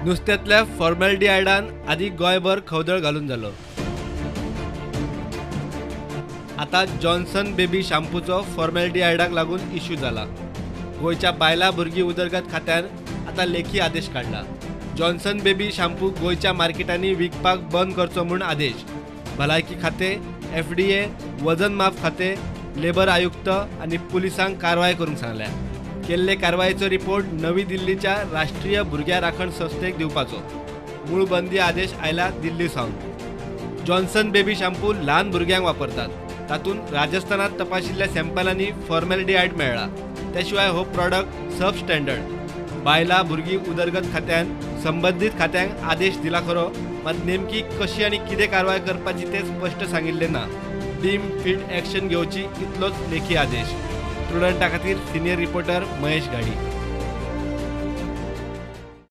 नुस्त्यातल्या फॉर्मॅलिटीआयडान आदी गोंयभर खवदळ घालून जालो। आता जॉन्सन बेबी शॅम्पूचो फॉर्मॅलिटीआयडाक लागून इश्यू जाला। गोयच्या बायलां भुरगीं उदरगत खात्यान आता लेखी आदेश काढला। जॉन्सन बेबी शॅम्पू गोयच्या मार्केटांनी विकपाक बंद करचो म्हूण आदेश। भलायकी खाते, FDA, वजन माप खाते, लेबर आयुक्त आनी पुलिसांक कारवाय करूंक सांगल्या। केल्ले कारवायेचो रिपोर्ट नवी दिल्लीच्या राष्ट्रीय भुरग्यां राखण संस्थेक दिवपाचो। मूळ बंदी आदेश आयला दिल्ली सावन। जॉन्सन बेबी शॅम्पू ल्हान भुरग्यांक वापरतात। तातूंत राजस्थानात तपाशिल्ल्या सॅम्पलांनी फॉर्मॅलिटीआयड मेळ्ळा। त्या शिवाय हो प्रॉडक्ट सब स्टँडर्ड। बायलां भुरगीं उदरगत खात्यान संबंधीत खात्यांक आदेश दिला खरो, मात नेमकी कशी आनी कितें कारवाय करपाची तें स्पश्ट सांगिल्लें ना। डीम फील्ड एक्शन घेवची इतलोच लेखी आदेश। स्टुडंटा खातीर सिनियर रिपोर्टर महेश गाडी।